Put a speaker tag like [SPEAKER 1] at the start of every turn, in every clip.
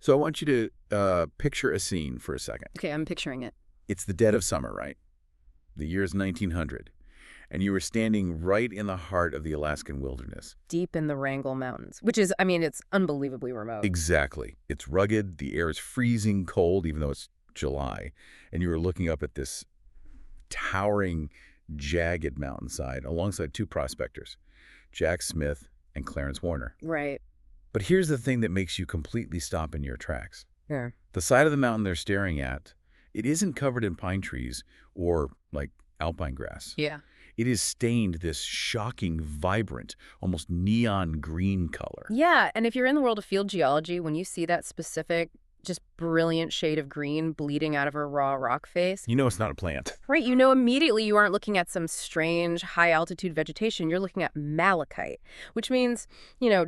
[SPEAKER 1] So I want you to picture a scene for a second.
[SPEAKER 2] Okay, I'm picturing it.
[SPEAKER 1] It's the dead of summer, right? The year is 1900. And you were standing right in the heart of the Alaskan wilderness.
[SPEAKER 2] Deep in the Wrangell Mountains, which is, I mean, it's unbelievably remote.
[SPEAKER 1] Exactly. It's rugged, the air is freezing cold, even though it's July. And you were looking up at this towering, jagged mountainside alongside two prospectors, Jack Smith and Clarence Warner.
[SPEAKER 2] Right.
[SPEAKER 1] But here's the thing that makes you completely stop in your tracks.
[SPEAKER 2] Yeah.
[SPEAKER 1] The side of the mountain they're staring at, it isn't covered in pine trees or, like, alpine grass.
[SPEAKER 2] Yeah.
[SPEAKER 1] It is stained this shocking, vibrant, almost neon green color.
[SPEAKER 2] Yeah, and if you're in the world of field geology, when you see that specific, just brilliant shade of green bleeding out of a raw rock face,
[SPEAKER 1] You know it's not a plant.
[SPEAKER 2] right, you know immediately you aren't looking at some strange high-altitude vegetation. You're looking at malachite, which means,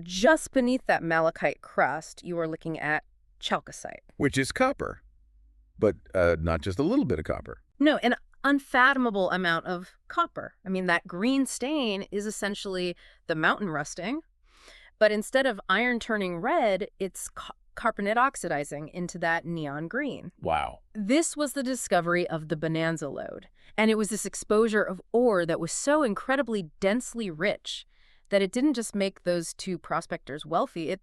[SPEAKER 2] just beneath that malachite crust, you are looking at chalcocite.
[SPEAKER 1] Which is copper. But not just a little bit of copper.
[SPEAKER 2] No, an unfathomable amount of copper. I mean, that green stain is essentially the mountain rusting, but instead of iron turning red, it's carbonate oxidizing into that neon green.
[SPEAKER 1] Wow.
[SPEAKER 2] This was the discovery of the Bonanza lode, and it was this exposure of ore that was so incredibly densely rich that it didn't just make those two prospectors wealthy, it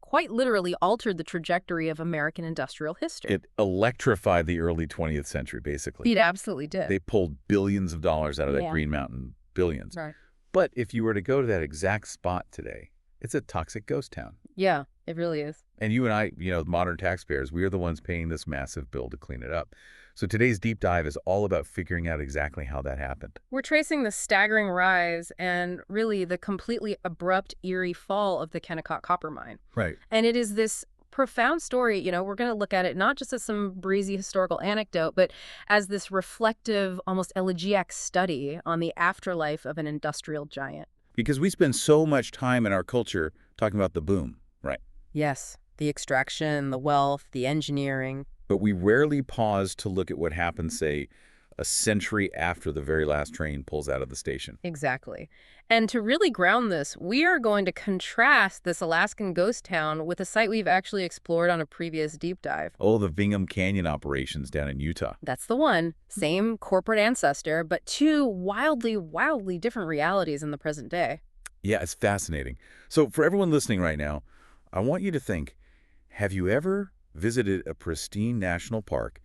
[SPEAKER 2] quite literally altered the trajectory of American industrial history.
[SPEAKER 1] It electrified the early 20th century, basically.
[SPEAKER 2] It absolutely did.
[SPEAKER 1] They pulled billions of dollars out of that Green Mountain. Billions.
[SPEAKER 2] Right.
[SPEAKER 1] But if you were to go to that exact spot today, it's a toxic ghost town.
[SPEAKER 2] Yeah, it really is.
[SPEAKER 1] And you and I, modern taxpayers, we are the ones paying this massive bill to clean it up. So today's deep dive is all about figuring out exactly how that happened.
[SPEAKER 2] We're tracing the staggering rise and really the completely abrupt, eerie fall of the Kennecott copper mine.
[SPEAKER 1] Right.
[SPEAKER 2] And it is this profound story. We're going to look at it not just as some breezy historical anecdote, but as this reflective, almost elegiac study on the afterlife of an industrial giant.
[SPEAKER 1] Because we spend so much time in our culture talking about the boom, right?
[SPEAKER 2] Yes, the extraction, the wealth, the engineering.
[SPEAKER 1] But we rarely pause to look at what happened, say, a century after the very last train pulls out of the station.
[SPEAKER 2] Exactly. And to really ground this, we are going to contrast this Alaskan ghost town with a site we've actually explored on a previous deep dive.
[SPEAKER 1] Oh, the Bingham Canyon operations down in Utah.
[SPEAKER 2] That's the one. Same corporate ancestor, but two wildly, wildly different realities in the present day.
[SPEAKER 1] Yeah, it's fascinating. So for everyone listening right now, I want you to think, have you ever visited a pristine national park,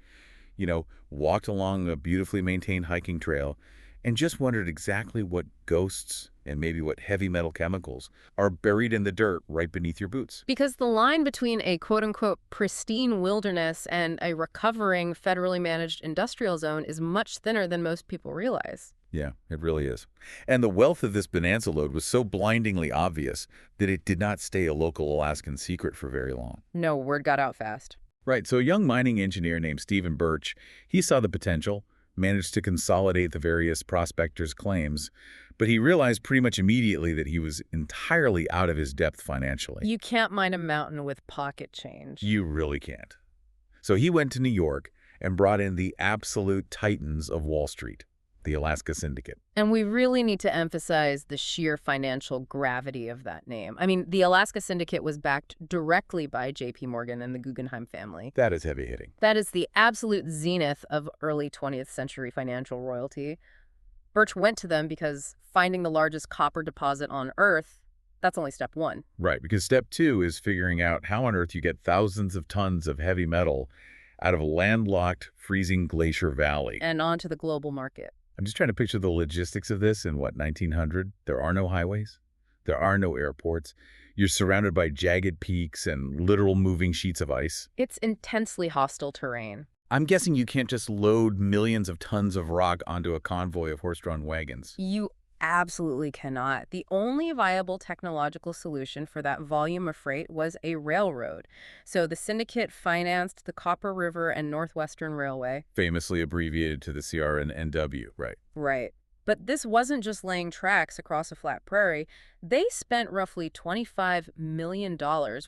[SPEAKER 1] walked along a beautifully maintained hiking trail, and just wondered exactly what ghosts and maybe what heavy metal chemicals are buried in the dirt right beneath your boots?
[SPEAKER 2] Because the line between a quote-unquote pristine wilderness and a recovering federally managed industrial zone is much thinner than most people realize.
[SPEAKER 1] Yeah, it really is. And the wealth of this bonanza lode was so blindingly obvious that it did not stay a local Alaskan secret for very long.
[SPEAKER 2] No, word got out fast.
[SPEAKER 1] Right, so a young mining engineer named Stephen Birch, he saw the potential, managed to consolidate the various prospectors' claims, but he realized pretty much immediately that he was entirely out of his depth financially.
[SPEAKER 2] You can't mine a mountain with pocket change.
[SPEAKER 1] You really can't. So he went to New York and brought in the absolute titans of Wall Street, the Alaska Syndicate.
[SPEAKER 2] And we really need to emphasize the sheer financial gravity of that name. I mean, the Alaska Syndicate was backed directly by J.P. Morgan and the Guggenheim family.
[SPEAKER 1] That is heavy hitting.
[SPEAKER 2] That is the absolute zenith of early 20th century financial royalty. Birch went to them because finding the largest copper deposit on Earth, that's only step one.
[SPEAKER 1] Right, because step two is figuring out how on Earth you get thousands of tons of heavy metal out of a landlocked, freezing glacier valley.
[SPEAKER 2] And onto the global market.
[SPEAKER 1] I'm just trying to picture the logistics of this in, 1900? There are no highways. There are no airports. You're surrounded by jagged peaks and literal moving sheets of ice.
[SPEAKER 2] It's intensely hostile terrain.
[SPEAKER 1] I'm guessing you can't just load millions of tons of rock onto a convoy of horse-drawn wagons.
[SPEAKER 2] You absolutely cannot. The only viable technological solution for that volume of freight was a railroad. So the syndicate financed the Copper River and Northwestern Railway.
[SPEAKER 1] Famously abbreviated to the CRNNW, right?
[SPEAKER 2] Right. But this wasn't just laying tracks across a flat prairie. They spent roughly $25 million,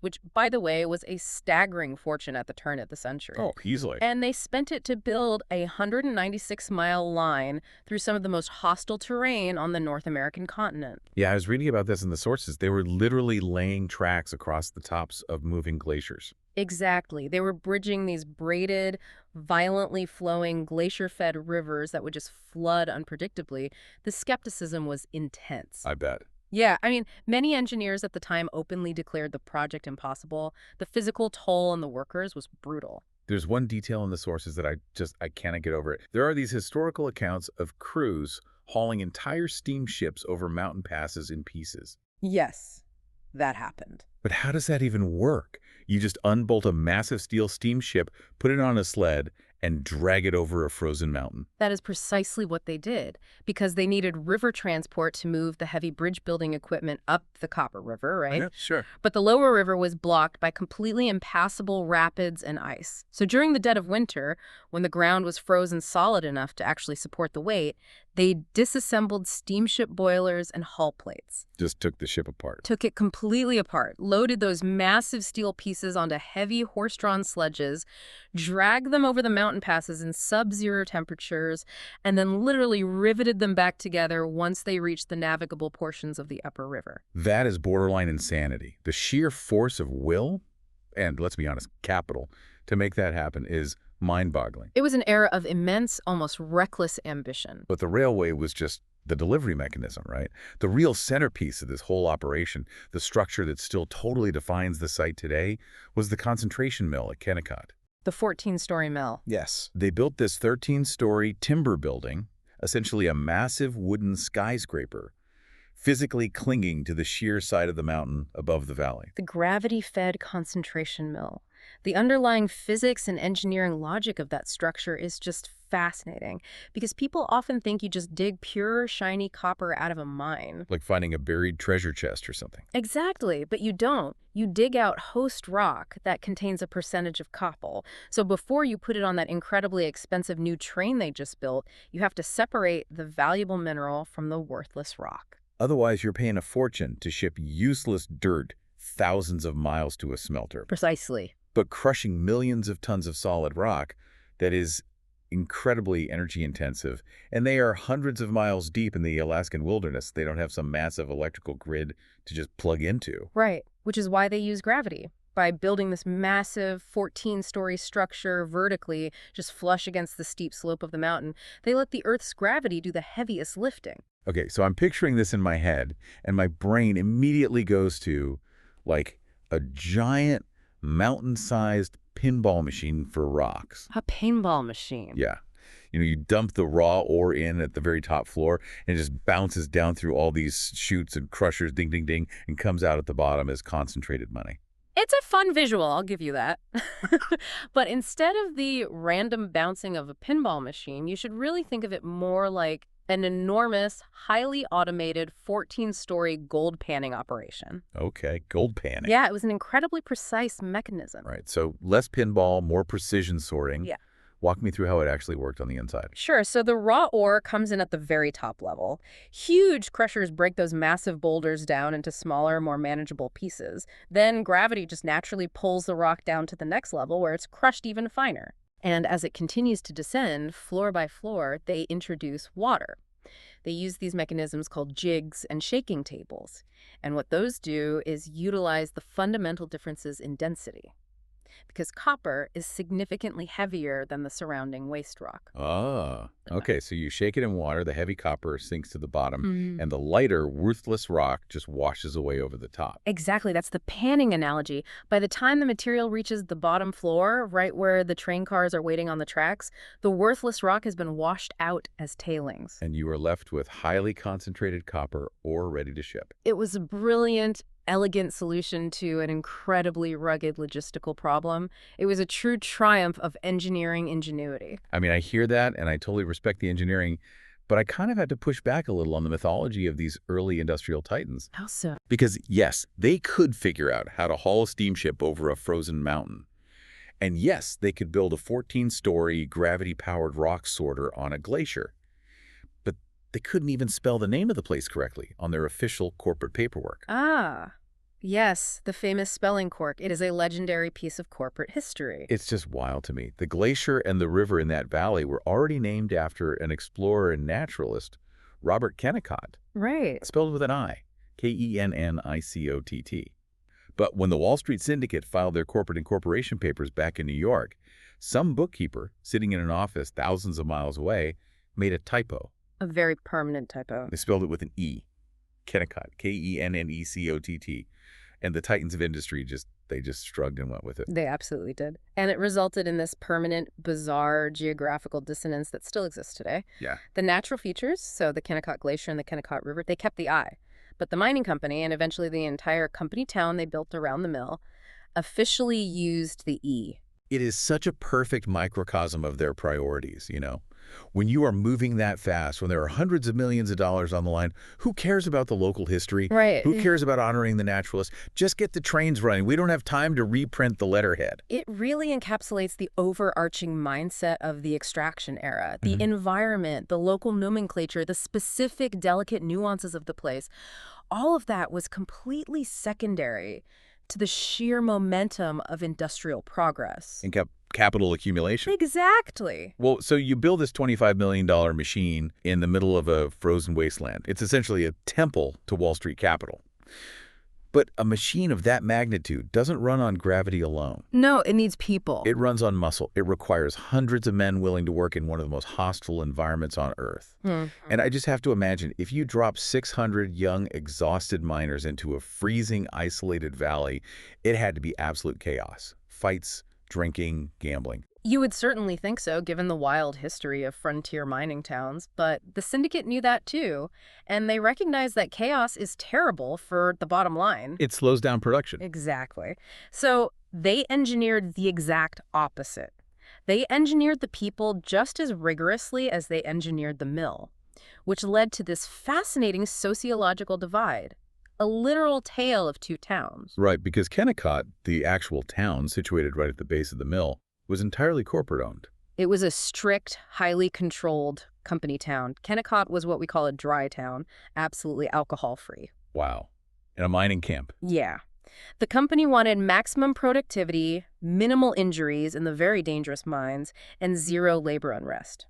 [SPEAKER 2] which, by the way, was a staggering fortune at the turn of the century.
[SPEAKER 1] Oh, easily.
[SPEAKER 2] And they spent it to build a 196-mile line through some of the most hostile terrain on the North American continent.
[SPEAKER 1] Yeah, I was reading about this in the sources. They were literally laying tracks across the tops of moving glaciers.
[SPEAKER 2] Exactly. They were bridging these braided, violently flowing, glacier-fed rivers that would just flood unpredictably. The skepticism was intense.
[SPEAKER 1] I bet.
[SPEAKER 2] Yeah, I mean, many engineers at the time openly declared the project impossible. The physical toll on the workers was brutal.
[SPEAKER 1] There's one detail in the sources that I cannot get over it. There are these historical accounts of crews hauling entire steamships over mountain passes in pieces.
[SPEAKER 2] Yes, that happened.
[SPEAKER 1] But how does that even work? You just unbolt a massive steel steamship, put it on a sled, and drag it over a frozen mountain.
[SPEAKER 2] That is precisely what they did, because they needed river transport to move the heavy bridge-building equipment up the Copper River, right?
[SPEAKER 1] Yeah, sure.
[SPEAKER 2] But the lower river was blocked by completely impassable rapids and ice. So during the dead of winter, when the ground was frozen solid enough to actually support the weight, they disassembled steamship boilers and hull plates.
[SPEAKER 1] Just took the ship apart.
[SPEAKER 2] Took it completely apart, loaded those massive steel pieces onto heavy horse-drawn sledges, dragged them over the mountain passes in sub-zero temperatures, and then literally riveted them back together once they reached the navigable portions of the upper river.
[SPEAKER 1] That is borderline insanity. The sheer force of will, and let's be honest, capital, to make that happen is mind-boggling.
[SPEAKER 2] It was an era of immense, almost reckless ambition.
[SPEAKER 1] But the railway was just the delivery mechanism, right? The real centerpiece of this whole operation, the structure that still totally defines the site today, was the concentration mill at Kennecott.
[SPEAKER 2] The 14-story mill.
[SPEAKER 1] Yes. They built this 13-story timber building, essentially a massive wooden skyscraper, physically clinging to the sheer side of the mountain above the valley.
[SPEAKER 2] The gravity-fed concentration mill. The underlying physics and engineering logic of that structure is just fascinating, because people often think you just dig pure, shiny copper out of a mine.
[SPEAKER 1] Like finding a buried treasure chest or something.
[SPEAKER 2] Exactly, but you don't. You dig out host rock that contains a percentage of copper. So before you put it on that incredibly expensive new train they just built, you have to separate the valuable mineral from the worthless rock.
[SPEAKER 1] Otherwise, you're paying a fortune to ship useless dirt thousands of miles to a smelter.
[SPEAKER 2] Precisely.
[SPEAKER 1] But crushing millions of tons of solid rock that is incredibly energy intensive, and they are hundreds of miles deep in the Alaskan wilderness. They don't have some massive electrical grid to just plug into.
[SPEAKER 2] Right, which is why they use gravity. By building this massive 14-story structure vertically, just flush against the steep slope of the mountain, they let the Earth's gravity do the heaviest lifting.
[SPEAKER 1] Okay, so I'm picturing this in my head, and my brain immediately goes to, like, a giant mountain-sized pinball machine for rocks.
[SPEAKER 2] A paintball machine.
[SPEAKER 1] Yeah. You dump the raw ore in at the very top floor, and it just bounces down through all these chutes and crushers, ding, ding, ding, and comes out at the bottom as concentrated money.
[SPEAKER 2] It's a fun visual, I'll give you that. But instead of the random bouncing of a pinball machine, you should really think of it more like an enormous, highly automated 14-story gold panning operation.
[SPEAKER 1] Okay, gold panning.
[SPEAKER 2] Yeah, it was an incredibly precise mechanism.
[SPEAKER 1] Right, so less pinball, more precision sorting.
[SPEAKER 2] Yeah.
[SPEAKER 1] Walk me through how it actually worked on the inside.
[SPEAKER 2] Sure, so the raw ore comes in at the very top level. Huge crushers break those massive boulders down into smaller, more manageable pieces. Then gravity just naturally pulls the rock down to the next level where it's crushed even finer. And as it continues to descend, floor by floor, they introduce water. They use these mechanisms called jigs and shaking tables. And what those do is utilize the fundamental differences in density, because copper is significantly heavier than the surrounding waste rock.
[SPEAKER 1] Ah, okay, so you shake it in water, the heavy copper sinks to the bottom, and the lighter, worthless rock just washes away over the top.
[SPEAKER 2] Exactly, that's the panning analogy. By the time the material reaches the bottom floor, right where the train cars are waiting on the tracks, the worthless rock has been washed out as tailings.
[SPEAKER 1] And you are left with highly concentrated copper ore ready to ship.
[SPEAKER 2] It was a brilliant, elegant solution to an incredibly rugged logistical problem. It was a true triumph of engineering ingenuity.
[SPEAKER 1] I mean, I hear that, and I totally respect the engineering, but I kind of had to push back a little on the mythology of these early industrial titans.
[SPEAKER 2] How so?
[SPEAKER 1] Because, yes, they could figure out how to haul a steamship over a frozen mountain. And yes, they could build a 14-story gravity-powered rock sorter on a glacier. But they couldn't even spell the name of the place correctly on their official corporate paperwork.
[SPEAKER 2] Ah, yes, the famous spelling quirk. It is a legendary piece of corporate history.
[SPEAKER 1] It's just wild to me. The glacier and the river in that valley were already named after an explorer and naturalist, Robert Kennecott,
[SPEAKER 2] Right.
[SPEAKER 1] spelled with an I, Kennicott. But when the Wall Street Syndicate filed their corporate incorporation papers back in New York, some bookkeeper sitting in an office thousands of miles away made a typo.
[SPEAKER 2] A very permanent typo.
[SPEAKER 1] They spelled it with an E. Kennecott, Kennecott. And the titans of industry just shrugged and went with it.
[SPEAKER 2] They absolutely did. And it resulted in this permanent, bizarre geographical dissonance that still exists today.
[SPEAKER 1] Yeah.
[SPEAKER 2] The natural features, so the Kennecott Glacier and the Kennecott River, they kept the eye. But the mining company, and eventually the entire company town they built around the mill, officially used the E.
[SPEAKER 1] It is such a perfect microcosm of their priorities, When you are moving that fast, when there are hundreds of millions of dollars on the line, who cares about the local history?
[SPEAKER 2] Right.
[SPEAKER 1] Who cares about honoring the naturalists? Just get the trains running. We don't have time to reprint the letterhead.
[SPEAKER 2] It really encapsulates the overarching mindset of the extraction era. The environment, the local nomenclature, the specific delicate nuances of the place. All of that was completely secondary to the sheer momentum of industrial progress.
[SPEAKER 1] And capital accumulation.
[SPEAKER 2] Exactly.
[SPEAKER 1] Well, so you build this $25 million machine in the middle of a frozen wasteland. It's essentially a temple to Wall Street capital. But a machine of that magnitude doesn't run on gravity alone.
[SPEAKER 2] No, it needs people.
[SPEAKER 1] It runs on muscle. It requires hundreds of men willing to work in one of the most hostile environments on Earth. And I just have to imagine, if you drop 600 young, exhausted miners into a freezing, isolated valley, it had to be absolute chaos. Fights, drinking, gambling.
[SPEAKER 2] You would certainly think so, given the wild history of frontier mining towns, but the syndicate knew that too, and they recognized that chaos is terrible for the bottom line.
[SPEAKER 1] It slows down production.
[SPEAKER 2] Exactly. So they engineered the exact opposite. They engineered the people just as rigorously as they engineered the mill, which led to this fascinating sociological divide. A literal tale of two towns.
[SPEAKER 1] Right, because Kennecott, the actual town situated right at the base of the mill, was entirely corporate-owned.
[SPEAKER 2] It was a strict, highly controlled company town. Kennecott was what we call a dry town, absolutely alcohol-free.
[SPEAKER 1] Wow. In a mining camp.
[SPEAKER 2] Yeah. The company wanted maximum productivity, minimal injuries in the very dangerous mines, and zero labor unrest.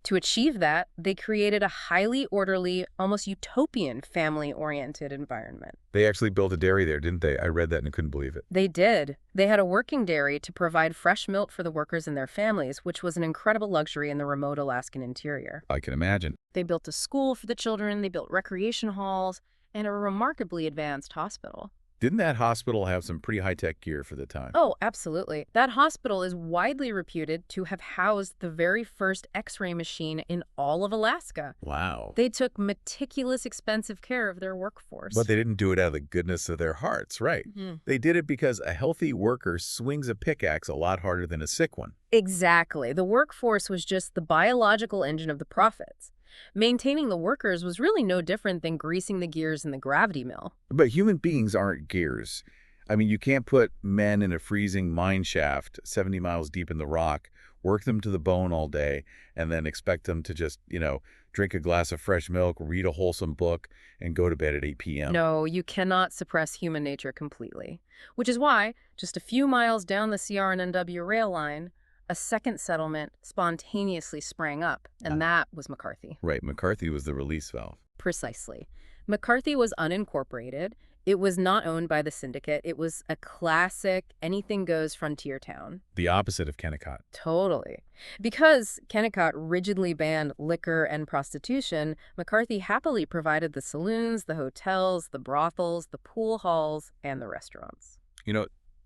[SPEAKER 2] To achieve that, they created a highly orderly, almost utopian family-oriented environment.
[SPEAKER 1] They actually built a dairy there, didn't they? I read that and couldn't believe it.
[SPEAKER 2] They did. They had a working dairy to provide fresh milk for the workers and their families, which was an incredible luxury in the remote Alaskan interior.
[SPEAKER 1] I can imagine.
[SPEAKER 2] They built a school for the children, they built recreation halls, and a remarkably advanced hospital.
[SPEAKER 1] Didn't that hospital have some pretty high-tech gear for the time?
[SPEAKER 2] Oh, absolutely. That hospital is widely reputed to have housed the very first X-ray machine in all of Alaska.
[SPEAKER 1] Wow.
[SPEAKER 2] They took meticulous, expensive care of their workforce.
[SPEAKER 1] But they didn't do it out of the goodness of their hearts, right? They did it because a healthy worker swings a pickaxe a lot harder than a sick one.
[SPEAKER 2] Exactly. The workforce was just the biological engine of the profits. Maintaining the workers was really no different than greasing the gears in the gravity mill.
[SPEAKER 1] But human beings aren't gears. I mean, you can't put men in a freezing mine shaft 70 miles deep in the rock, work them to the bone all day, and then expect them to just, drink a glass of fresh milk, read a wholesome book, and go to bed at 8 p.m.
[SPEAKER 2] No, you cannot suppress human nature completely. Which is why, just a few miles down the CR&NW rail line, a second settlement spontaneously sprang up, and that was McCarthy.
[SPEAKER 1] Right, McCarthy was the release valve.
[SPEAKER 2] Precisely. McCarthy was unincorporated. It was not owned by the syndicate. It was a classic anything-goes frontier town.
[SPEAKER 1] The opposite of Kennecott.
[SPEAKER 2] Totally. Because Kennecott rigidly banned liquor and prostitution, McCarthy happily provided the saloons, the hotels, the brothels, the pool halls, and the restaurants.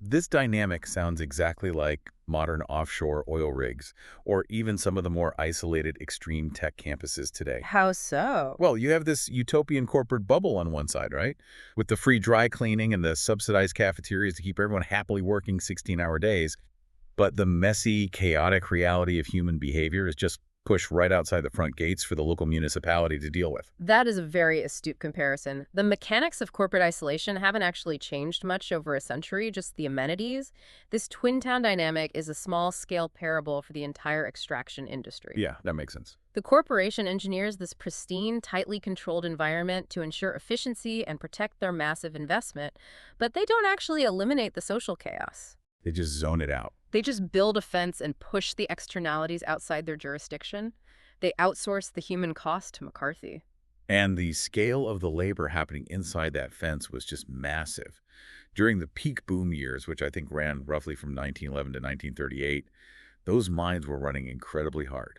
[SPEAKER 1] This dynamic sounds exactly like modern offshore oil rigs, or even some of the more isolated extreme tech campuses today.
[SPEAKER 2] How so?
[SPEAKER 1] Well, you have this utopian corporate bubble on one side, right? With the free dry cleaning and the subsidized cafeterias to keep everyone happily working 16-hour days. But the messy, chaotic reality of human behavior is just pushed right outside the front gates for the local municipality to deal with.
[SPEAKER 2] That is a very astute comparison. The mechanics of corporate isolation haven't actually changed much over a century, just the amenities. This twin town dynamic is a small-scale parable for the entire extraction industry.
[SPEAKER 1] Yeah, that makes sense.
[SPEAKER 2] The corporation engineers this pristine, tightly controlled environment to ensure efficiency and protect their massive investment, but they don't actually eliminate the social chaos.
[SPEAKER 1] They just zone it out.
[SPEAKER 2] They just build a fence and push the externalities outside their jurisdiction. They outsource the human cost to McCarthy.
[SPEAKER 1] And the scale of the labor happening inside that fence was just massive. During the peak boom years, which I think ran roughly from 1911 to 1938, those mines were running incredibly hard.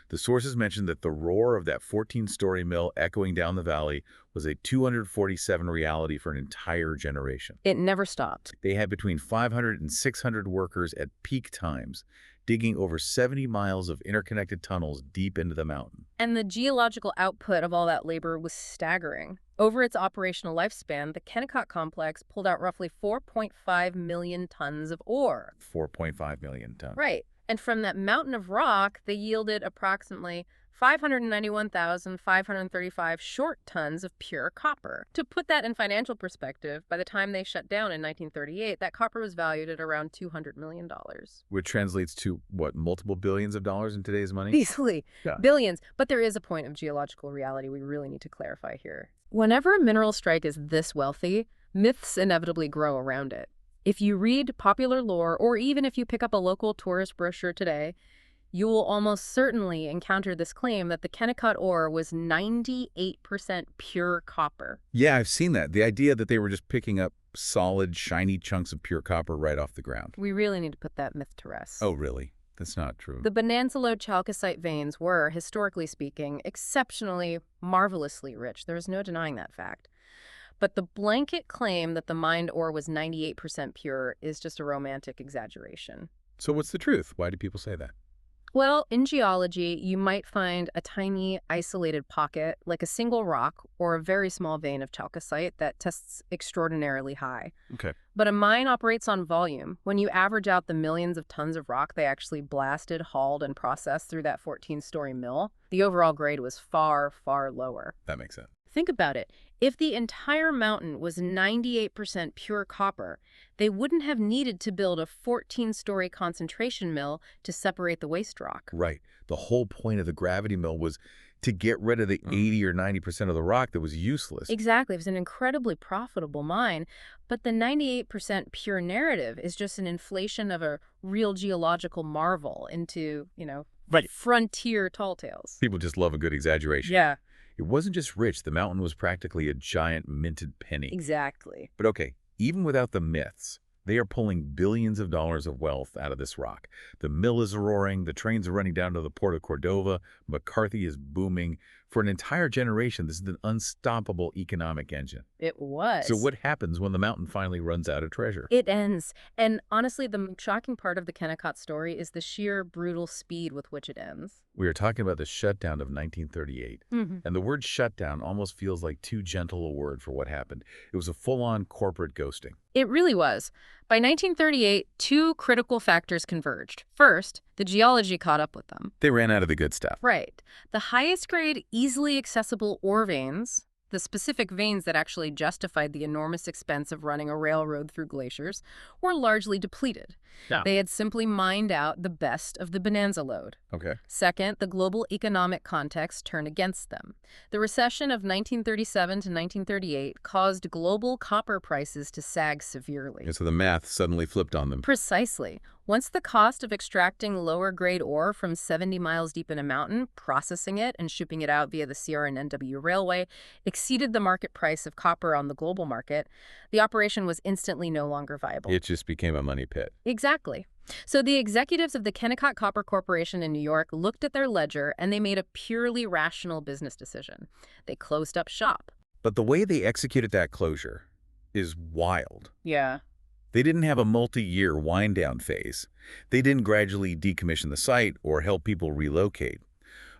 [SPEAKER 1] The sources mentioned that the roar of that 14-story mill echoing down the valley was a 247 reality for an entire generation.
[SPEAKER 2] It never stopped.
[SPEAKER 1] They had between 500 and 600 workers at peak times, digging over 70 miles of interconnected tunnels deep into the mountain.
[SPEAKER 2] And the geological output of all that labor was staggering. Over its operational lifespan, the Kennecott complex pulled out roughly 4.5 million tons of ore.
[SPEAKER 1] 4.5 million tons.
[SPEAKER 2] Right. And from that mountain of rock, they yielded approximately 591,535 short tons of pure copper. To put that in financial perspective, by the time they shut down in 1938, that copper was valued at around $200 million.
[SPEAKER 1] Which translates to, what, multiple billions of dollars in today's money?
[SPEAKER 2] Easily.
[SPEAKER 1] Yeah.
[SPEAKER 2] Billions. But there is a point of geological reality we really need to clarify here. Whenever a mineral strike is this wealthy, myths inevitably grow around it. If you read popular lore, or even if you pick up a local tourist brochure today, you will almost certainly encounter this claim that the Kennecott ore was 98% pure copper.
[SPEAKER 1] Yeah, I've seen that. The idea that they were just picking up solid, shiny chunks of pure copper right off the ground.
[SPEAKER 2] We really need to put that myth to rest.
[SPEAKER 1] Oh, really? That's not true.
[SPEAKER 2] The Bonanza Lode chalcocite veins were, historically speaking, exceptionally, marvelously rich. There is no denying that fact. But the blanket claim that the mined ore was 98% pure is just a romantic exaggeration.
[SPEAKER 1] So what's the truth? Why do people say that?
[SPEAKER 2] Well, in geology, you might find a tiny, isolated pocket, like a single rock or a very small vein of chalcocite that tests extraordinarily high.
[SPEAKER 1] Okay.
[SPEAKER 2] But a mine operates on volume. When you average out the millions of tons of rock they actually blasted, hauled, and processed through that 14-story mill, the overall grade was far, far lower.
[SPEAKER 1] That makes sense.
[SPEAKER 2] Think about it. If the entire mountain was 98% pure copper, they wouldn't have needed to build a 14-story concentration mill to separate the waste rock.
[SPEAKER 1] Right. The whole point of the gravity mill was to get rid of the 80 or 90% of the rock that was useless.
[SPEAKER 2] Exactly. It was an incredibly profitable mine. But the 98% pure narrative is just an inflation of a real geological marvel into,
[SPEAKER 1] Right.
[SPEAKER 2] frontier tall tales.
[SPEAKER 1] People just love a good exaggeration.
[SPEAKER 2] Yeah,
[SPEAKER 1] It wasn't just rich. The mountain was practically a giant minted penny.
[SPEAKER 2] exactly.
[SPEAKER 1] But okay, even without the myths, they are pulling billions of dollars of wealth out of this rock. The mill is roaring, the trains are running down to the port of Cordova, McCarthy is booming. For an entire generation, this is an unstoppable economic engine.
[SPEAKER 2] It was.
[SPEAKER 1] So what happens when the mountain finally runs out of treasure?
[SPEAKER 2] It ends. And honestly, the shocking part of the Kennecott story is the sheer brutal speed with which it ends.
[SPEAKER 1] We are talking about the shutdown of 1938. And the word shutdown almost feels like too gentle a word for what happened. It was a full-on corporate ghosting.
[SPEAKER 2] It really was. By 1938, two critical factors converged. First, the geology caught up with them.
[SPEAKER 1] They ran out of the good stuff.
[SPEAKER 2] Right. The highest grade, easily accessible ore veins, the specific veins that actually justified the enormous expense of running a railroad through glaciers, were largely depleted.
[SPEAKER 1] Yeah.
[SPEAKER 2] They had simply mined out the best of the Bonanza Lode.
[SPEAKER 1] Okay.
[SPEAKER 2] Second, the global economic context turned against them. The recession of 1937 to 1938 caused global copper prices to sag severely.
[SPEAKER 1] And so the math suddenly flipped on them.
[SPEAKER 2] Precisely. Once the cost of extracting lower-grade ore from 70 miles deep in a mountain, processing it, and shipping it out via the CR&NW Railway exceeded the market price of copper on the global market, the operation was instantly no longer viable.
[SPEAKER 1] It just became a money pit.
[SPEAKER 2] Exactly. So the executives of the Kennecott Copper Corporation in New York looked at their ledger and they made a purely rational business decision. They closed up shop.
[SPEAKER 1] But the way they executed that closure is wild.
[SPEAKER 2] Yeah.
[SPEAKER 1] They didn't have a multi-year wind-down phase. They didn't gradually decommission the site or help people relocate.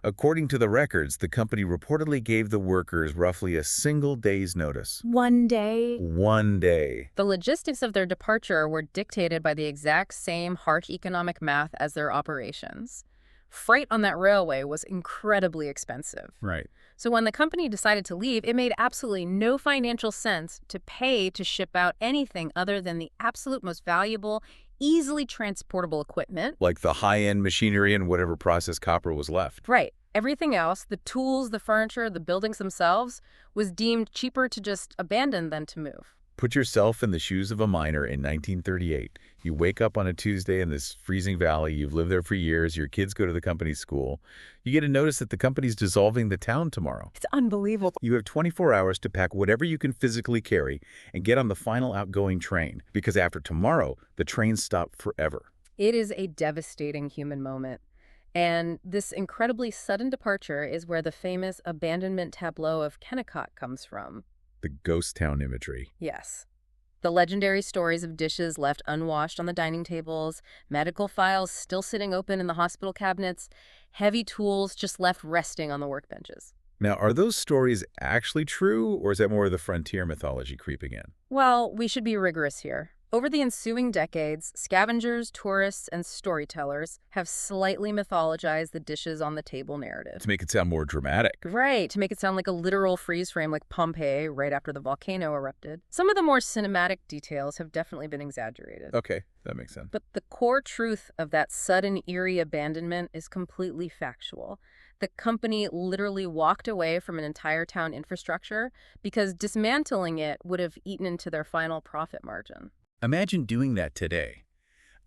[SPEAKER 1] According to the records, the company reportedly gave the workers roughly a single day's notice.
[SPEAKER 2] 1 day.
[SPEAKER 1] 1 day.
[SPEAKER 2] The logistics of their departure were dictated by the exact same harsh economic math as their operations. Freight on that railway was incredibly expensive.
[SPEAKER 1] Right.
[SPEAKER 2] So when the company decided to leave, it made absolutely no financial sense to pay to ship out anything other than the absolute most valuable, easily transportable equipment.
[SPEAKER 1] Like the high-end machinery and whatever processed copper was left.
[SPEAKER 2] Right. Everything else, the tools, the furniture, the buildings themselves, was deemed cheaper to just abandon than to move.
[SPEAKER 1] Put yourself in the shoes of a miner in 1938. You wake up on a Tuesday in this freezing valley. You've lived there for years. Your kids go to the company's school. You get a notice that the company's dissolving the town tomorrow.
[SPEAKER 2] It's unbelievable.
[SPEAKER 1] You have 24 hours to pack whatever you can physically carry and get on the final outgoing train, because after tomorrow, the trains stop forever.
[SPEAKER 2] It is a devastating human moment. And this incredibly sudden departure is where the famous abandonment tableau of Kennecott comes from.
[SPEAKER 1] The ghost town imagery.
[SPEAKER 2] Yes. The legendary stories of dishes left unwashed on the dining tables, medical files still sitting open in the hospital cabinets, heavy tools just left resting on the workbenches.
[SPEAKER 1] Now, are those stories actually true, or is that more of the frontier mythology creeping in?
[SPEAKER 2] Well, we should be rigorous here. Over the ensuing decades, scavengers, tourists, and storytellers have slightly mythologized the dishes on the table narrative.
[SPEAKER 1] To make it sound more dramatic.
[SPEAKER 2] Right, to make it sound like a literal freeze frame like Pompeii right after the volcano erupted. Some of the more cinematic details have definitely been exaggerated.
[SPEAKER 1] Okay, that makes sense.
[SPEAKER 2] But the core truth of that sudden, eerie abandonment is completely factual. The company literally walked away from an entire town infrastructure because dismantling it would have eaten into their final profit margin.
[SPEAKER 1] Imagine doing that today.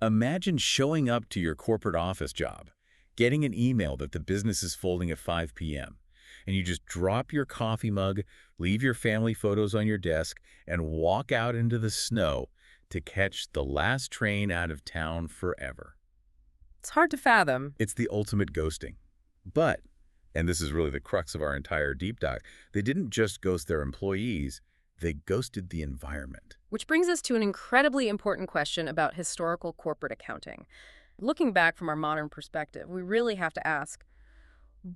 [SPEAKER 1] Imagine showing up to your corporate office job, getting an email that the business is folding at 5 p.m., and you just drop your coffee mug, leave your family photos on your desk, and walk out into the snow to catch the last train out of town forever.
[SPEAKER 2] It's hard to fathom.
[SPEAKER 1] It's the ultimate ghosting. But, and this is really the crux of our entire deep dive, they didn't just ghost their employees, they ghosted the environment.
[SPEAKER 2] Which brings us to an incredibly important question about historical corporate accounting. Looking back from our modern perspective, we really have to ask,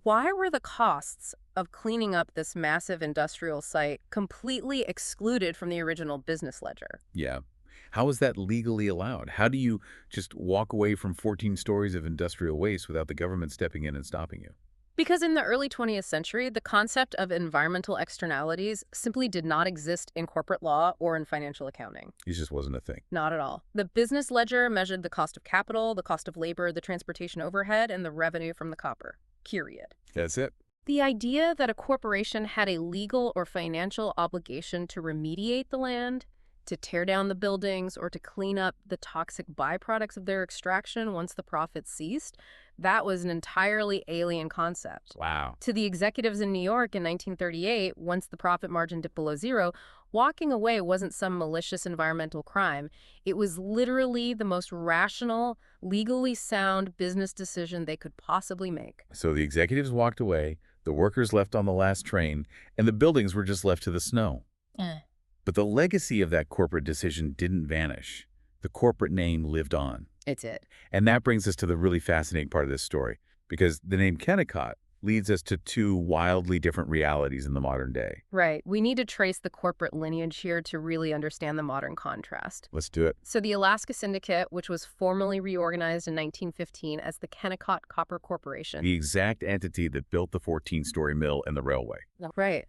[SPEAKER 2] why were the costs of cleaning up this massive industrial site completely excluded from the original business ledger?
[SPEAKER 1] Yeah. How is that legally allowed? How do you just walk away from 14 stories of industrial waste without the government stepping in and stopping you?
[SPEAKER 2] Because in the early 20th century, the concept of environmental externalities simply did not exist in corporate law or in financial accounting.
[SPEAKER 1] It just wasn't a thing.
[SPEAKER 2] Not at all. The business ledger measured the cost of capital, the cost of labor, the transportation overhead, and the revenue from the copper. Period.
[SPEAKER 1] That's it.
[SPEAKER 2] The idea that a corporation had a legal or financial obligation to remediate the land, to tear down the buildings, or to clean up the toxic byproducts of their extraction once the profits ceased, that was an entirely alien concept.
[SPEAKER 1] Wow.
[SPEAKER 2] To the executives in New York in 1938, once the profit margin dipped below zero, walking away wasn't some malicious environmental crime. It was literally the most rational, legally sound business decision they could possibly make.
[SPEAKER 1] So the executives walked away, the workers left on the last train, and the buildings were just left to the snow. But the legacy of that corporate decision didn't vanish. The corporate name lived on.
[SPEAKER 2] It's it.
[SPEAKER 1] And that brings us to the really fascinating part of this story, because the name Kennecott leads us to two wildly different realities in the modern day.
[SPEAKER 2] Right. We need to trace the corporate lineage here to really understand the modern contrast.
[SPEAKER 1] Let's do it.
[SPEAKER 2] So the Alaska Syndicate, which was formally reorganized in 1915 as the Kennecott Copper Corporation.
[SPEAKER 1] The exact entity that built the 14-story mill and the railway.
[SPEAKER 2] Right.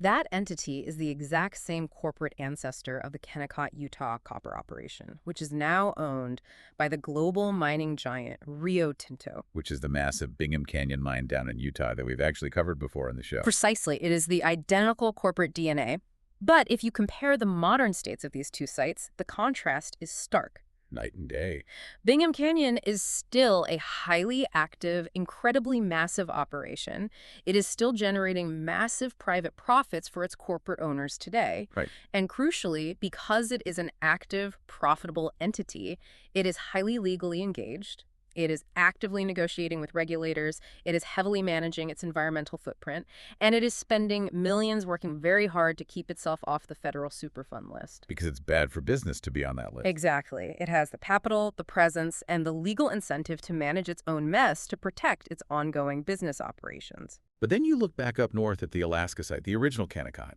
[SPEAKER 2] That entity is the exact same corporate ancestor of the Kennecott, Utah copper operation, which is now owned by the global mining giant Rio Tinto.
[SPEAKER 1] Which is the massive Bingham Canyon mine down in Utah that we've actually covered before on the show.
[SPEAKER 2] Precisely. It is the identical corporate DNA. But if you compare the modern states of these two sites, the contrast is stark.
[SPEAKER 1] Night and day.
[SPEAKER 2] Bingham Canyon is still a highly active, incredibly massive operation. It is still generating massive private profits for its corporate owners today.
[SPEAKER 1] Right.
[SPEAKER 2] And crucially, because it is an active, profitable entity, it is highly legally engaged. It is actively negotiating with regulators. It is heavily managing its environmental footprint. And it is spending millions working very hard to keep itself off the federal Superfund list.
[SPEAKER 1] Because it's bad for business to be on that list.
[SPEAKER 2] Exactly. It has the capital, the presence, and the legal incentive to manage its own mess to protect its ongoing business operations.
[SPEAKER 1] But then you look back up north at the Alaska site, the original Kennecott,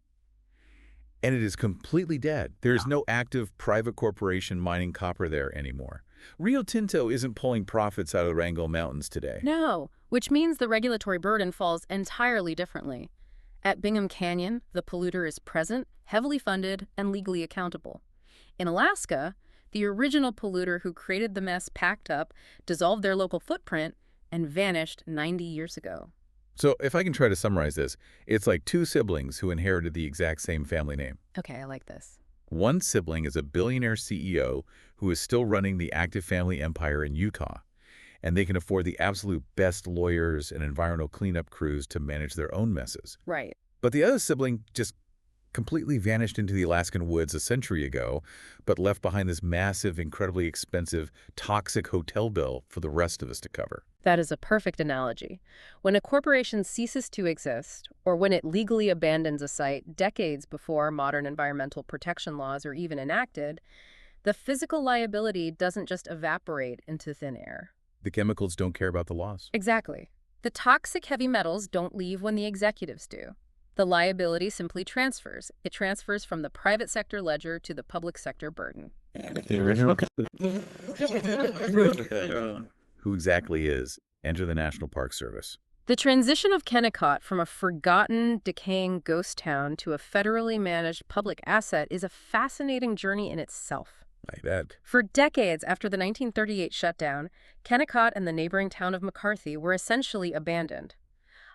[SPEAKER 1] and it is completely dead. There is no active private corporation mining copper there anymore. Rio Tinto isn't pulling profits out of the Wrangell Mountains today.
[SPEAKER 2] No, which means the regulatory burden falls entirely differently. At Bingham Canyon, the polluter is present, heavily funded, and legally accountable. In Alaska, the original polluter who created the mess packed up, dissolved their local footprint, and vanished 90 years ago.
[SPEAKER 1] So if I can try to summarize this, it's like two siblings who inherited the exact same family name.
[SPEAKER 2] Okay, I like this.
[SPEAKER 1] One sibling is a billionaire CEO who is still running the active family empire in Utah, and they can afford the absolute best lawyers and environmental cleanup crews to manage their own messes.
[SPEAKER 2] Right.
[SPEAKER 1] But the other sibling just completely vanished into the Alaskan woods a century ago, but left behind this massive, incredibly expensive, toxic hotel bill for the rest of us to cover.
[SPEAKER 2] That is a perfect analogy. When a corporation ceases to exist, or when it legally abandons a site decades before modern environmental protection laws are even enacted, the physical liability doesn't just evaporate into thin air.
[SPEAKER 1] The chemicals don't care about the laws.
[SPEAKER 2] Exactly. The toxic heavy metals don't leave when the executives do. The liability simply transfers. It transfers from the private sector ledger to the public sector burden.
[SPEAKER 1] Who exactly is? Enter the National Park Service.
[SPEAKER 2] The transition of Kennecott from a forgotten, decaying ghost town to a federally managed public asset is a fascinating journey in itself.
[SPEAKER 1] I bet.
[SPEAKER 2] For decades after the 1938 shutdown, Kennecott and the neighboring town of McCarthy were essentially abandoned.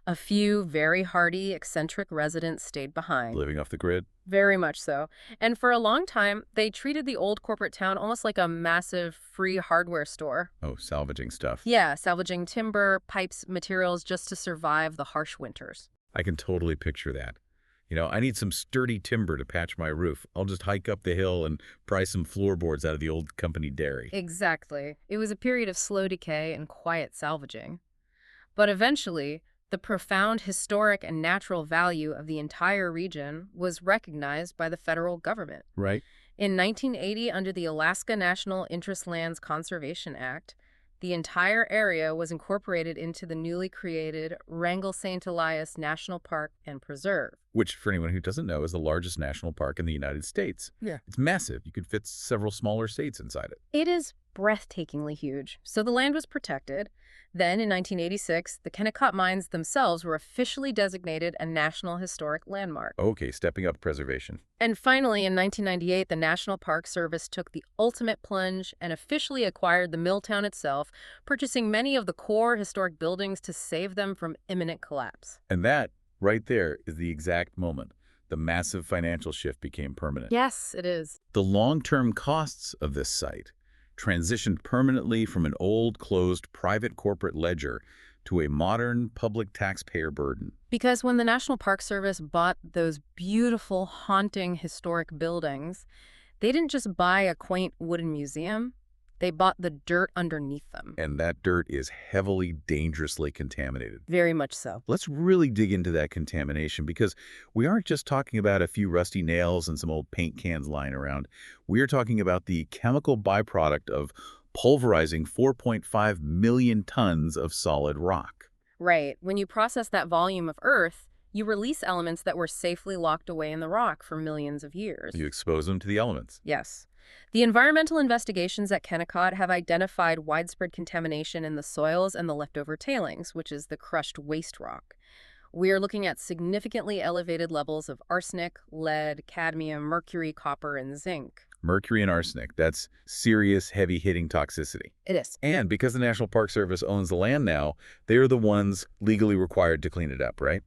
[SPEAKER 2] A few very hardy, eccentric residents stayed behind.
[SPEAKER 1] Living off the grid?
[SPEAKER 2] Very much so. And for a long time, they treated the old corporate town almost like a massive free hardware store.
[SPEAKER 1] Oh, salvaging stuff.
[SPEAKER 2] Yeah, salvaging timber, pipes, materials just to survive the harsh winters.
[SPEAKER 1] I can totally picture that. I need some sturdy timber to patch my roof. I'll just hike up the hill and pry some floorboards out of the old company dairy.
[SPEAKER 2] Exactly. It was a period of slow decay and quiet salvaging. But eventually, the profound historic and natural value of the entire region was recognized by the federal government.
[SPEAKER 1] Right.
[SPEAKER 2] In 1980, under the Alaska National Interest Lands Conservation Act, the entire area was incorporated into the newly created Wrangell-St. Elias National Park and Preserve.
[SPEAKER 1] Which, for anyone who doesn't know, is the largest national park in the United States.
[SPEAKER 2] Yeah.
[SPEAKER 1] It's massive. You could fit several smaller states inside it.
[SPEAKER 2] It is breathtakingly huge. So the land was protected. Then, in 1986, the Kennecott mines themselves were officially designated a National Historic Landmark.
[SPEAKER 1] Okay, stepping up preservation.
[SPEAKER 2] And finally, in 1998, the National Park Service took the ultimate plunge and officially acquired the mill town itself, purchasing many of the core historic buildings to save them from imminent collapse.
[SPEAKER 1] And that, right there, is the exact moment the massive financial shift became permanent.
[SPEAKER 2] Yes, it is.
[SPEAKER 1] The long-term costs of this site transitioned permanently from an old, closed, private corporate ledger to a modern public taxpayer burden.
[SPEAKER 2] Because when the National Park Service bought those beautiful, haunting, historic buildings, they didn't just buy a quaint wooden museum. They bought the dirt underneath them.
[SPEAKER 1] And that dirt is heavily, dangerously contaminated.
[SPEAKER 2] Very much so.
[SPEAKER 1] Let's really dig into that contamination, because we aren't just talking about a few rusty nails and some old paint cans lying around. We are talking about the chemical byproduct of pulverizing 4.5 million tons of solid rock.
[SPEAKER 2] Right. When you process that volume of earth, you release elements that were safely locked away in the rock for millions of years.
[SPEAKER 1] You expose them to the elements.
[SPEAKER 2] Yes. The environmental investigations at Kennecott have identified widespread contamination in the soils and the leftover tailings, which is the crushed waste rock. We are looking at significantly elevated levels of arsenic, lead, cadmium, mercury, copper, and zinc.
[SPEAKER 1] Mercury and arsenic, that's serious, heavy-hitting toxicity.
[SPEAKER 2] It is.
[SPEAKER 1] And because the National Park Service owns the land now, they're the ones legally required to clean it up, right?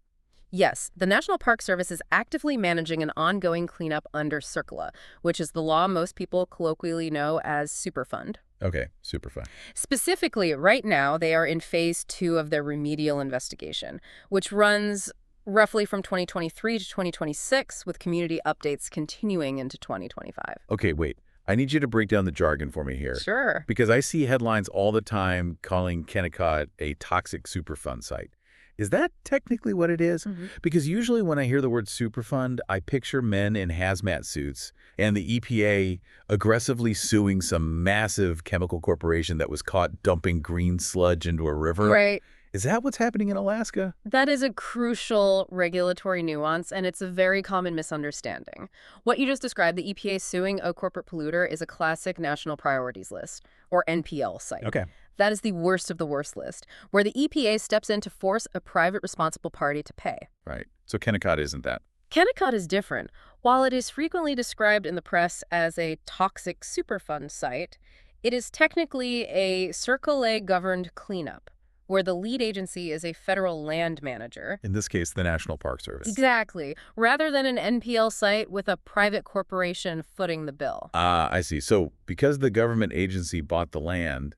[SPEAKER 2] Yes, the National Park Service is actively managing an ongoing cleanup under CERCLA, which is the law most people colloquially know as Superfund.
[SPEAKER 1] Okay, Superfund.
[SPEAKER 2] Specifically, right now, they are in phase 2 of their remedial investigation, which runs roughly from 2023 to 2026, with community updates continuing into 2025.
[SPEAKER 1] Okay, wait. I need you to break down the jargon for me here.
[SPEAKER 2] Sure.
[SPEAKER 1] Because I see headlines all the time calling Kennecott a toxic Superfund site. Is that technically what it is?
[SPEAKER 2] Mm-hmm.
[SPEAKER 1] Because usually when I hear the word Superfund, I picture men in hazmat suits and the EPA aggressively suing some massive chemical corporation that was caught dumping green sludge into a river.
[SPEAKER 2] Right.
[SPEAKER 1] Is that what's happening in Alaska?
[SPEAKER 2] That is a crucial regulatory nuance, and it's a very common misunderstanding. What you just described, the EPA suing a corporate polluter, is a classic National Priorities List, or NPL site.
[SPEAKER 1] Okay.
[SPEAKER 2] That is the worst of the worst list, where the EPA steps in to force a private responsible party to pay.
[SPEAKER 1] Right. So Kennecott isn't that.
[SPEAKER 2] Kennecott is different. While it is frequently described in the press as a toxic Superfund site, it is technically a CERCLA-governed cleanup, where the lead agency is a federal land manager.
[SPEAKER 1] In this case, the National Park Service.
[SPEAKER 2] Exactly, rather than an NPL site with a private corporation footing the bill.
[SPEAKER 1] Ah, I see. So because the government agency bought the land,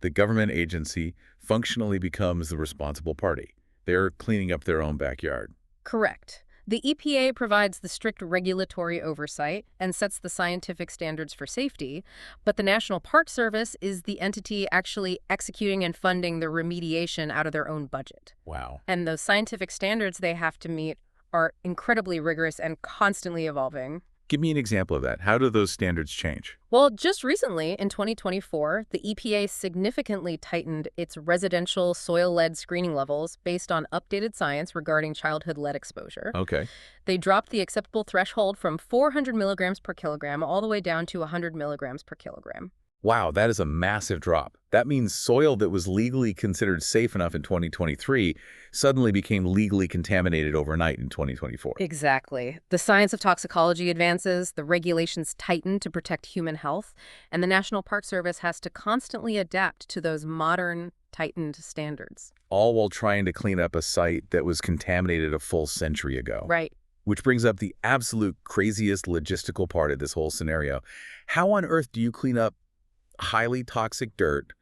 [SPEAKER 1] the government agency functionally becomes the responsible party. They're cleaning up their own backyard.
[SPEAKER 2] Correct. The EPA provides the strict regulatory oversight and sets the scientific standards for safety, but the National Park Service is the entity actually executing and funding the remediation out of their own budget.
[SPEAKER 1] Wow.
[SPEAKER 2] And those scientific standards they have to meet are incredibly rigorous and constantly evolving.
[SPEAKER 1] Give me an example of that. How do those standards change?
[SPEAKER 2] Well, just recently, in 2024, the EPA significantly tightened its residential soil lead screening levels based on updated science regarding childhood lead exposure.
[SPEAKER 1] Okay.
[SPEAKER 2] They dropped the acceptable threshold from 400 milligrams per kilogram all the way down to 100 milligrams per kilogram.
[SPEAKER 1] Wow, that is a massive drop. That means soil that was legally considered safe enough in 2023 suddenly became legally contaminated overnight in 2024.
[SPEAKER 2] Exactly. The science of toxicology advances, the regulations tighten to protect human health, and the National Park Service has to constantly adapt to those modern, tightened standards.
[SPEAKER 1] All while trying to clean up a site that was contaminated a full century ago.
[SPEAKER 2] Right.
[SPEAKER 1] Which brings up the absolute craziest logistical part of this whole scenario. How on earth do you clean up highly toxic dirt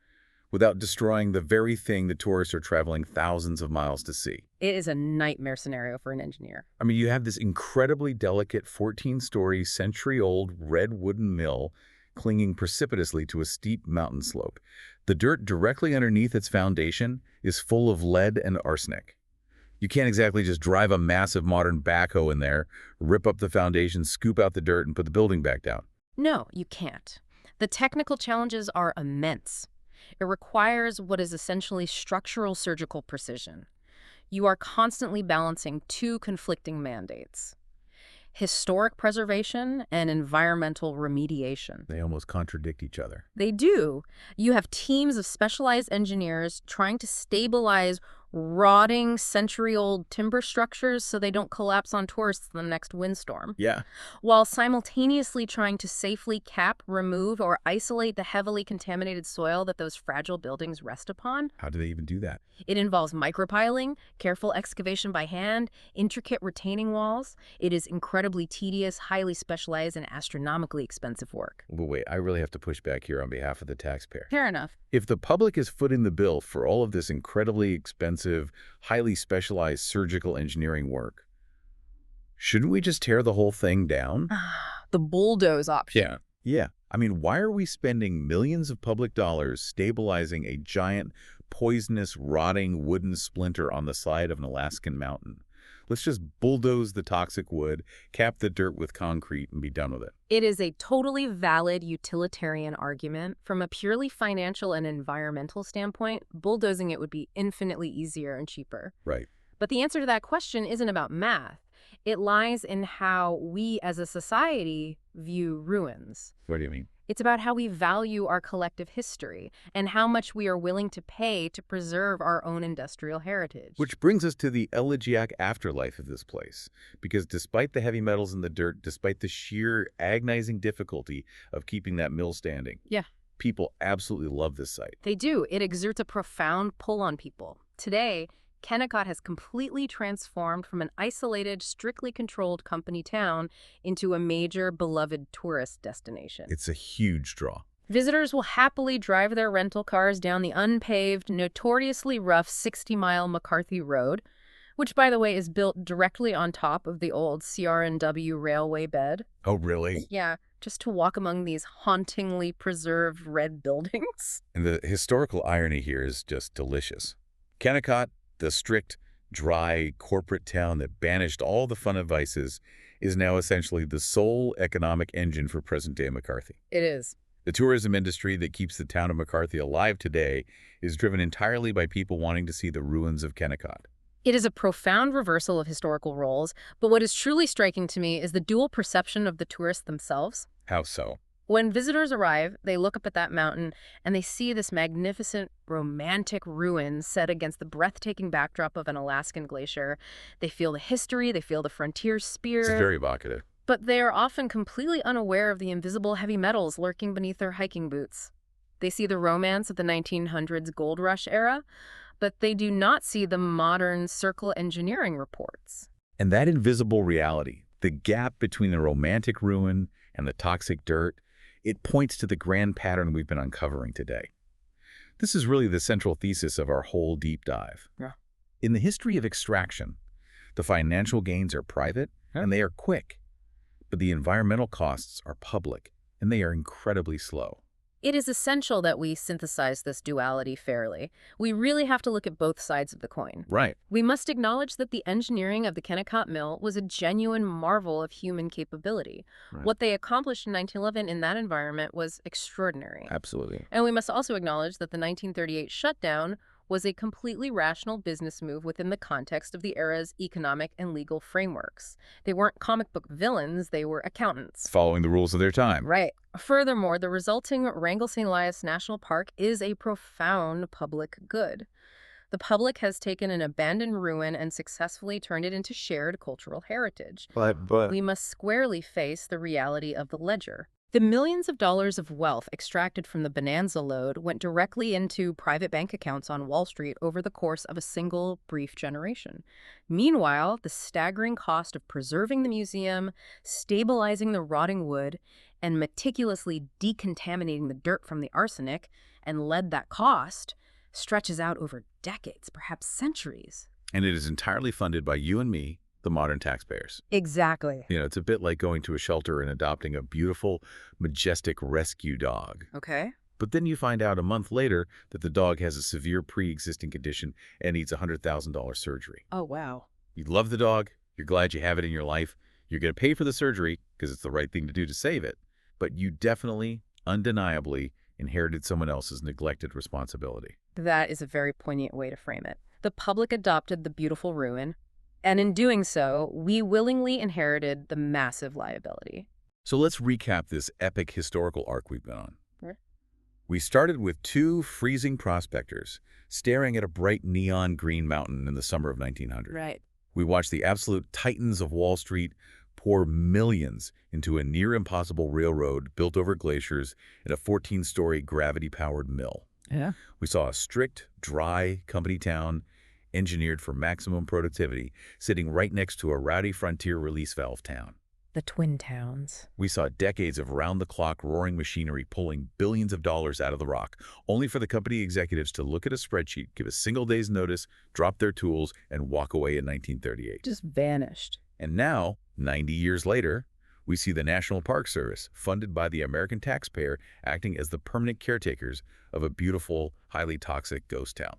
[SPEAKER 1] without destroying the very thing the tourists are traveling thousands of miles to see?
[SPEAKER 2] It is a nightmare scenario for an engineer.
[SPEAKER 1] I mean, you have this incredibly delicate 14-story, century-old red wooden mill clinging precipitously to a steep mountain slope. The dirt directly underneath its foundation is full of lead and arsenic. You can't exactly just drive a massive modern backhoe in there, rip up the foundation, scoop out the dirt, and put the building back down.
[SPEAKER 2] No, you can't. The technical challenges are immense. It requires what is essentially structural surgical precision. You are constantly balancing two conflicting mandates: historic preservation and environmental remediation.
[SPEAKER 1] They almost contradict each other.
[SPEAKER 2] They do. You have teams of specialized engineers trying to stabilize rotting century-old timber structures so they don't collapse on tourists in the next windstorm,
[SPEAKER 1] Yeah.
[SPEAKER 2] while simultaneously trying to safely cap, remove, or isolate the heavily contaminated soil that those fragile buildings rest upon.
[SPEAKER 1] How do they even do that?
[SPEAKER 2] It involves micropiling, careful excavation by hand, intricate retaining walls. It is incredibly tedious, highly specialized, and astronomically expensive work.
[SPEAKER 1] But wait, I really have to push back here on behalf of the taxpayer.
[SPEAKER 2] Fair enough.
[SPEAKER 1] If the public is footing the bill for all of this incredibly expensive, highly specialized surgical engineering work, shouldn't we just tear the whole thing down?
[SPEAKER 2] The bulldoze option.
[SPEAKER 1] Yeah. I mean, why are we spending millions of public dollars stabilizing a giant, poisonous, rotting wooden splinter on the side of an Alaskan mountain? Let's just bulldoze the toxic wood, cap the dirt with concrete, and be done with it.
[SPEAKER 2] It is a totally valid utilitarian argument. From a purely financial and environmental standpoint, bulldozing it would be infinitely easier and cheaper.
[SPEAKER 1] Right.
[SPEAKER 2] But the answer to that question isn't about math. It lies in how we as a society view ruins.
[SPEAKER 1] What do you mean?
[SPEAKER 2] It's about how we value our collective history and how much we are willing to pay to preserve our own industrial heritage.
[SPEAKER 1] Which brings us to the elegiac afterlife of this place. Because despite the heavy metals in the dirt, despite the sheer agonizing difficulty of keeping that mill standing,
[SPEAKER 2] Yeah.
[SPEAKER 1] people absolutely love this site.
[SPEAKER 2] They do. It exerts a profound pull on people. Today, Kennecott has completely transformed from an isolated, strictly controlled company town into a major, beloved tourist destination.
[SPEAKER 1] It's a huge draw.
[SPEAKER 2] Visitors will happily drive their rental cars down the unpaved, notoriously rough 60-mile McCarthy Road, which, by the way, is built directly on top of the old CR&W railway bed.
[SPEAKER 1] Oh, really?
[SPEAKER 2] Yeah, just to walk among these hauntingly preserved red buildings.
[SPEAKER 1] And the historical irony here is just delicious. Kennecott, the strict, dry, corporate town that banished all the fun and vices, is now essentially the sole economic engine for present-day McCarthy.
[SPEAKER 2] It is.
[SPEAKER 1] The tourism industry that keeps the town of McCarthy alive today is driven entirely by people wanting to see the ruins of Kennecott.
[SPEAKER 2] It is a profound reversal of historical roles, but what is truly striking to me is the dual perception of the tourists themselves.
[SPEAKER 1] How so?
[SPEAKER 2] When visitors arrive, they look up at that mountain and they see this magnificent, romantic ruin set against the breathtaking backdrop of an Alaskan glacier. They feel the history, they feel the frontier spirit.
[SPEAKER 1] It's very evocative.
[SPEAKER 2] But they are often completely unaware of the invisible heavy metals lurking beneath their hiking boots. They see the romance of the 1900s gold rush era, but they do not see the modern CERCLA engineering reports.
[SPEAKER 1] And that invisible reality, the gap between the romantic ruin and the toxic dirt, it points to the grand pattern we've been uncovering today. This is really the central thesis of our whole deep dive.
[SPEAKER 2] Yeah.
[SPEAKER 1] In the history of extraction, the financial gains are private and they are quick, but the environmental costs are public and they are incredibly slow.
[SPEAKER 2] It is essential that we synthesize this duality fairly. We really have to look at both sides of the coin.
[SPEAKER 1] Right.
[SPEAKER 2] We must acknowledge that the engineering of the Kennecott mill was a genuine marvel of human capability.
[SPEAKER 1] Right.
[SPEAKER 2] What they accomplished in 1911 in that environment was extraordinary.
[SPEAKER 1] Absolutely.
[SPEAKER 2] And we must also acknowledge that the 1938 shutdown was a completely rational business move within the context of the era's economic and legal frameworks. They weren't comic book villains, they were accountants.
[SPEAKER 1] Following the rules of their time.
[SPEAKER 2] Right. Furthermore, the resulting Wrangell-St. Elias National Park is a profound public good. The public has taken an abandoned ruin and successfully turned it into shared cultural heritage.
[SPEAKER 1] But
[SPEAKER 2] We must squarely face the reality of the ledger. The millions of dollars of wealth extracted from the bonanza lode went directly into private bank accounts on Wall Street over the course of a single brief generation. Meanwhile, the staggering cost of preserving the museum, stabilizing the rotting wood, and meticulously decontaminating the dirt from the arsenic and lead that cost stretches out over decades, perhaps centuries.
[SPEAKER 1] And it is entirely funded by you and me, the modern taxpayers.
[SPEAKER 2] Exactly.
[SPEAKER 1] It's a bit like going to a shelter and adopting a beautiful, majestic rescue dog.
[SPEAKER 2] Okay.
[SPEAKER 1] But then you find out a month later that the dog has a severe pre-existing condition and needs a $100,000 surgery.
[SPEAKER 2] Oh, wow.
[SPEAKER 1] You love the dog, you're glad you have it in your life, you're going to pay for the surgery because it's the right thing to do to save it, but you definitely, undeniably, inherited someone else's neglected responsibility.
[SPEAKER 2] That is a very poignant way to frame it. The public adopted the beautiful ruin, and in doing so, we willingly inherited the massive liability.
[SPEAKER 1] So let's recap this epic historical arc we've been on.
[SPEAKER 2] Sure.
[SPEAKER 1] We started with two freezing prospectors staring at a bright neon green mountain in the summer of 1900.
[SPEAKER 2] Right.
[SPEAKER 1] We watched the absolute titans of Wall Street pour millions into a near-impossible railroad built over glaciers in a 14-story gravity-powered mill.
[SPEAKER 2] Yeah.
[SPEAKER 1] We saw a strict, dry company town engineered for maximum productivity, sitting right next to a rowdy frontier release valve town.
[SPEAKER 2] The Twin Towns.
[SPEAKER 1] We saw decades of round-the-clock roaring machinery pulling billions of dollars out of the rock, only for the company executives to look at a spreadsheet, give a single day's notice, drop their tools, and walk away in 1938.
[SPEAKER 2] Just vanished.
[SPEAKER 1] And now, 90 years later, we see the National Park Service, funded by the American taxpayer, acting as the permanent caretakers of a beautiful, highly toxic ghost town.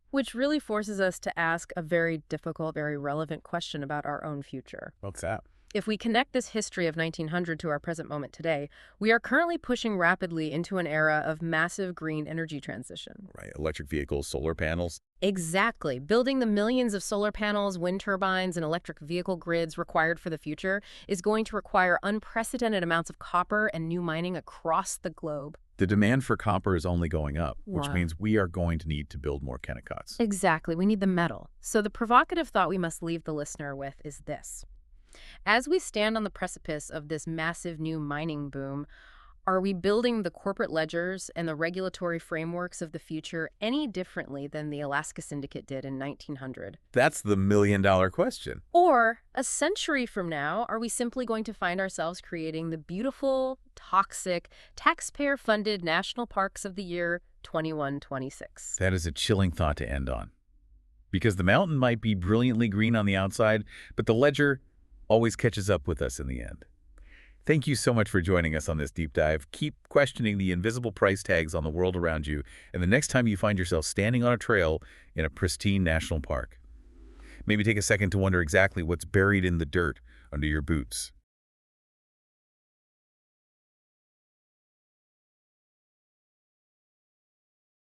[SPEAKER 2] Which really forces us to ask a very difficult, very relevant question about our own future.
[SPEAKER 1] What's that?
[SPEAKER 2] If we connect this history of 1900 to our present moment today, we are currently pushing rapidly into an era of massive green energy transition.
[SPEAKER 1] Right, electric vehicles, solar panels.
[SPEAKER 2] Exactly. Building the millions of solar panels, wind turbines, and electric vehicle grids required for the future is going to require unprecedented amounts of copper and new mining across the globe.
[SPEAKER 1] The demand for copper is only going up, which
[SPEAKER 2] Wow.
[SPEAKER 1] means we are going to need to build more Kennecotts.
[SPEAKER 2] Exactly. We need the metal. So the provocative thought we must leave the listener with is this. As we stand on the precipice of this massive new mining boom, are we building the corporate ledgers and the regulatory frameworks of the future any differently than the Alaska Syndicate did in 1900?
[SPEAKER 1] That's the million-dollar question.
[SPEAKER 2] Or, a century from now, are we simply going to find ourselves creating the beautiful, toxic, taxpayer-funded national parks of the year 2126?
[SPEAKER 1] That is a chilling thought to end on. Because the mountain might be brilliantly green on the outside, but the ledger always catches up with us in the end. Thank you so much for joining us on this deep dive. Keep questioning the invisible price tags on the world around you, and the next time you find yourself standing on a trail in a pristine national park, maybe take a second to wonder exactly what's buried in the dirt under your boots.